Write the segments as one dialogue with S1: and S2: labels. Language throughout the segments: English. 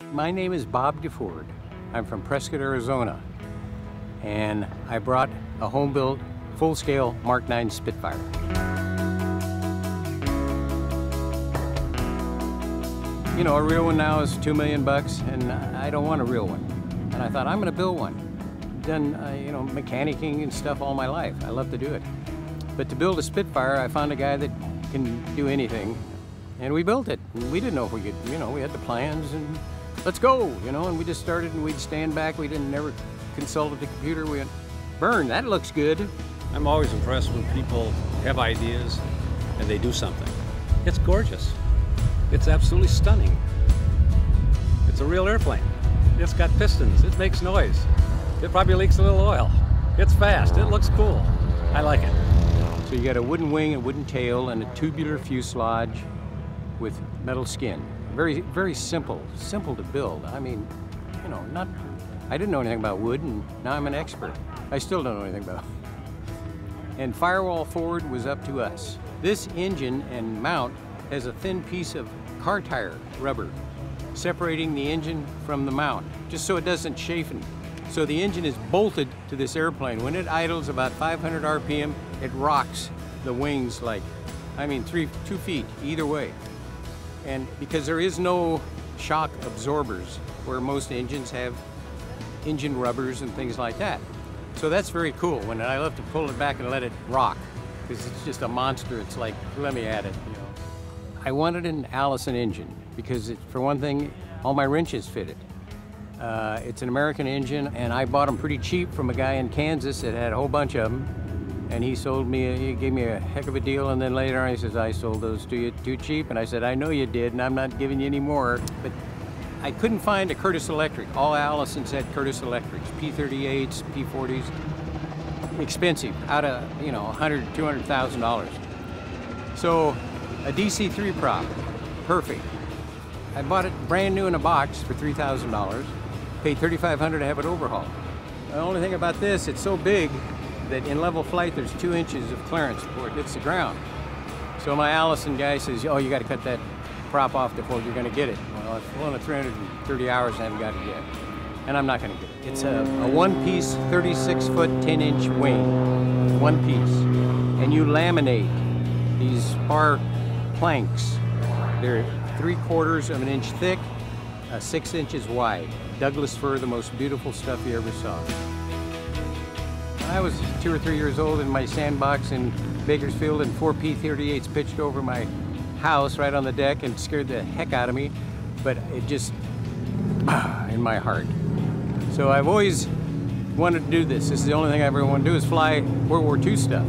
S1: My name is Bob DeFord. I'm from Prescott, Arizona, and I brought a home-built, full-scale Mark 9 Spitfire. You know, a real one now is $2 million, and I don't want a real one. And I thought, I'm going to build one. Done, you know, mechanicking and stuff all my life. I love to do it. But to build a Spitfire, I found a guy that can do anything, and we built it. And we didn't know if we could, you know, we had the plans and let's go, you know, and we just started and we'd stand back. We didn't never consult with the computer. We went, burn, that looks good.
S2: I'm always impressed when people have ideas and they do something. It's gorgeous. It's absolutely stunning. It's a real airplane. It's got pistons. It makes noise. It probably leaks a little oil. It's fast. It looks cool. I like it.
S1: So you got a wooden wing, a wooden tail, and a tubular fuselage with metal skin. Very, very simple to build. I mean, you know, I didn't know anything about wood, and now I'm an expert. I still don't know anything about it. And firewall forward was up to us. This engine and mount has a thin piece of car tire rubber separating the engine from the mount, just so it doesn't chafen. So the engine is bolted to this airplane. When it idles about 500 RPM, it rocks the wings like, I mean, 2 feet either way. And because there is no shock absorbers where most engines have engine rubbers and things like that. So that's very cool. When I love to pull it back and let it rock, because it's just a monster. It's like, let me at it, you know. I wanted an Allison engine because, for one thing, all my wrenches fit it. It's an American engine, and I bought them pretty cheap from a guy in Kansas that had a whole bunch of them. And he gave me a heck of a deal, and then later on he says, I sold those to you too cheap. And I said, I know you did, and I'm not giving you any more. But I couldn't find a Curtis Electric. All Allisons had Curtis Electrics, P38s, P40s. Expensive, out of, you know, $100,000, $200,000. So a DC-3 prop, perfect. I bought it brand new in a box for $3,000. Paid $3,500 to have it overhauled. The only thing about this, it's so big that in level flight there's 2 inches of clearance before it hits the ground. So my Allison guy says, oh, you got to cut that prop off before you're going to get it. Well, I've flown it 330 hours and I haven't got it yet. And I'm not going to get it. It's a one-piece, 36-foot, 10-inch wing. One piece. And you laminate these spar planks. They're 3/4 of an inch thick, 6 inches wide. Douglas fir, the most beautiful stuff you ever saw. When I was 2 or 3 years old in my sandbox in Bakersfield, and 4 P-38s pitched over my house right on the deck and scared the heck out of me, but it just, in my heart. So I've always wanted to do this. This is the only thing I ever want to do, is fly World War II stuff.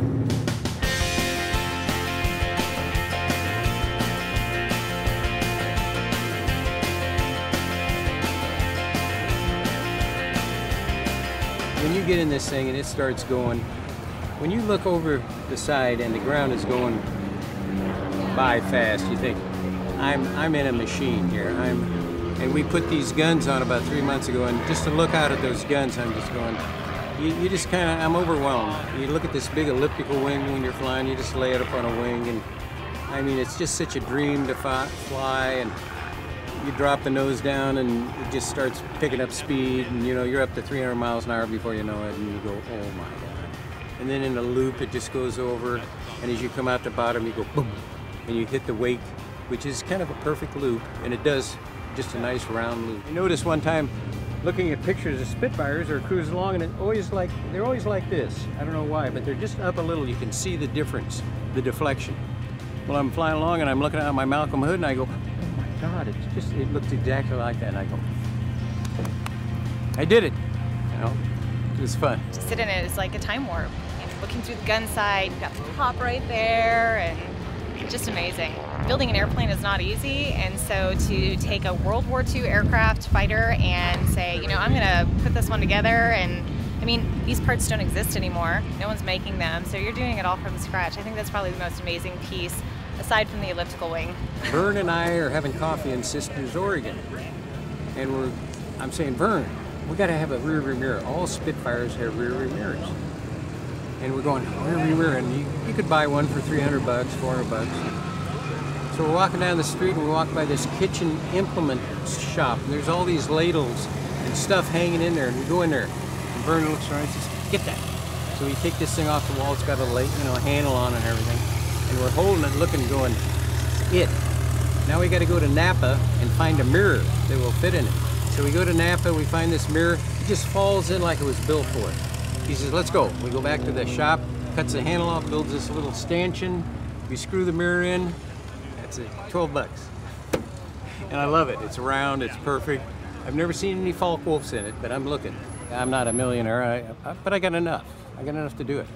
S1: When you get in this thing and it starts going, when you look over the side and the ground is going by fast, you think, I'm in a machine here. And we put these guns on about 3 months ago, and just to look out at those guns, I'm just going, you just kind of, I'm overwhelmed. You look at this big elliptical wing when you're flying, you just lay it up on a wing, and I mean, it's just such a dream to fly, and you drop the nose down and it just starts picking up speed, and you know, you're up to 300 miles an hour before you know it, and you go, oh my God. And then in a loop, it just goes over, and as you come out the bottom, you go boom, and you hit the wake, which is kind of a perfect loop, and it does just a nice round loop. I noticed one time, looking at pictures of Spitfires or cruising along, and they're always like this. I don't know why, but they're just up a little. You can see the difference, the deflection. Well, I'm flying along and I'm looking out my Malcolm hood and I go, oh my God, it looks exactly like that. And I go, I did it. You know, it was fun.
S3: To sit in it is like a time warp. You're looking through the gun sight, you've got the top right there, and just amazing. Building an airplane is not easy, and so to take a World War II aircraft fighter and say, you know, I'm gonna put this one together, and I mean, these parts don't exist anymore. No one's making them, so you're doing it all from scratch. I think that's probably the most amazing piece, aside from the elliptical wing.
S1: Vern and I are having coffee in Sisters, Oregon, and I'm saying, Vern, we gotta have a rear mirror. All Spitfires have rear mirrors. And we're going, rear mirror, and you could buy one for $300, $400. So we're walking down the street and we walk by this kitchen implement shop, and there's all these ladles and stuff hanging in there, and we go in there, and Vernon looks around and says, "Get that." So we take this thing off the wall. It's got a handle on it and everything, and we're holding it, looking, going, it. Now we got to go to Napa and find a mirror that will fit in it. So we go to Napa, we find this mirror. It just falls in like it was built for it. He says, "Let's go." We go back to the shop, cuts the handle off, builds this little stanchion. We screw the mirror in. That's it, 12 bucks. And I love it. It's round, it's perfect. I've never seen any Falk Wolfs in it, but I'm looking. I'm not a millionaire, but I got enough. I got enough to do it.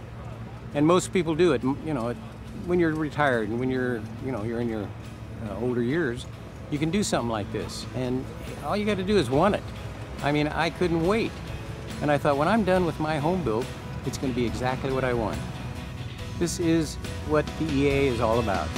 S1: And most people do it, you know, when you're retired and when you're in your older years, you can do something like this. And all you got to do is want it. I mean, I couldn't wait. And I thought, when I'm done with my home build, it's going to be exactly what I want. This is what the EAA is all about.